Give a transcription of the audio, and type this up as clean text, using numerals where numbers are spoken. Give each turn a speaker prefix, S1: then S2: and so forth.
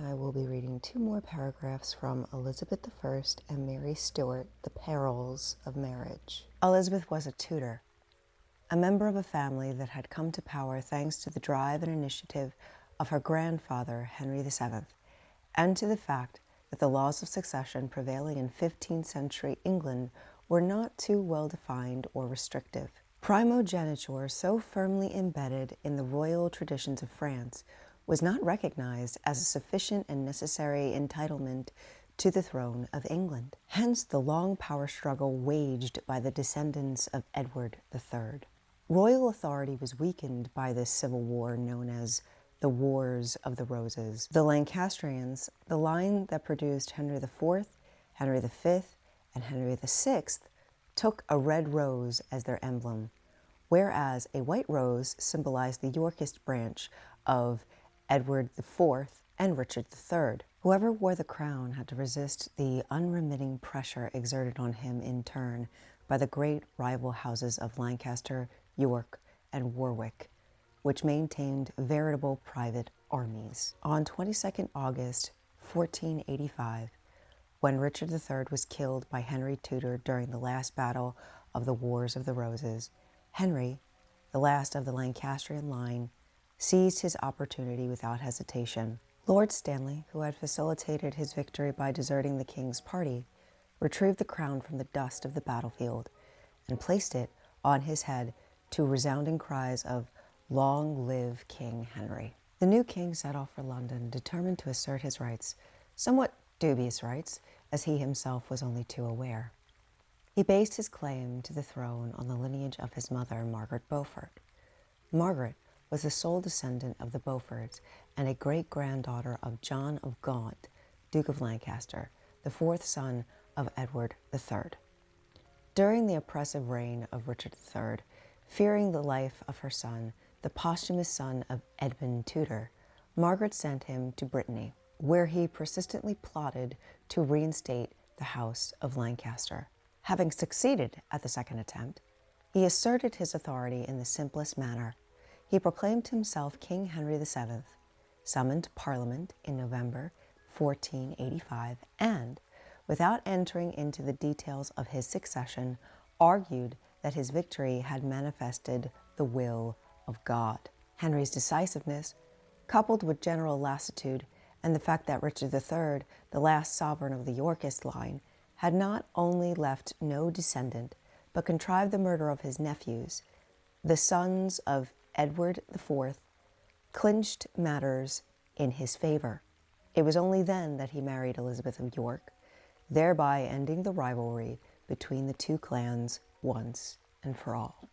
S1: I will be reading two more paragraphs from Elizabeth I and Mary Stuart, The Perils of Marriage. Elizabeth was a Tudor, a member of a family that had come to power thanks to the drive and initiative of her grandfather, Henry VII, and to the fact that the laws of succession prevailing in 15th century England were not too well defined or restrictive. Primogeniture, so firmly embedded in the royal traditions of France, was not recognized as a sufficient and necessary entitlement to the throne of England. Hence the long power struggle waged by the descendants of Edward III. Royal authority was weakened by this civil war known as the Wars of the Roses. The Lancastrians, the line that produced Henry IV, Henry V, and Henry VI, took a red rose as their emblem, whereas a white rose symbolized the Yorkist branch of Edward IV and Richard III. Whoever wore the crown had to resist the unremitting pressure exerted on him in turn by the great rival houses of Lancaster, York, and Warwick, which maintained veritable private armies. On 22nd August 1485, when Richard III was killed by Henry Tudor during the last battle of the Wars of the Roses, Henry, the last of the Lancastrian line, seized his opportunity without hesitation. Lord Stanley, who had facilitated his victory by deserting the king's party, retrieved the crown from the dust of the battlefield and placed it on his head to resounding cries of "Long live King Henry." The new king set off for London, determined to assert his rights, somewhat dubious rights, as he himself was only too aware. He based his claim to the throne on the lineage of his mother, Margaret Beaufort. Margaret was the sole descendant of the Beauforts and a great-granddaughter of John of Gaunt, Duke of Lancaster, the fourth son of Edward III. During the oppressive reign of Richard III, fearing the life of her son, the posthumous son of Edmund Tudor, Margaret sent him to Brittany, where he persistently plotted to reinstate the House of Lancaster. Having succeeded at the second attempt, he asserted his authority in the simplest manner. He proclaimed himself King Henry VII, summoned Parliament in November 1485, and, without entering into the details of his succession, argued that his victory had manifested the will of God. Henry's decisiveness, coupled with general lassitude and the fact that Richard III, the last sovereign of the Yorkist line, had not only left no descendant, but contrived the murder of his nephews, the sons of Edward IV, clinched matters in his favor. It was only then that he married Elizabeth of York, thereby ending the rivalry between the two clans once and for all.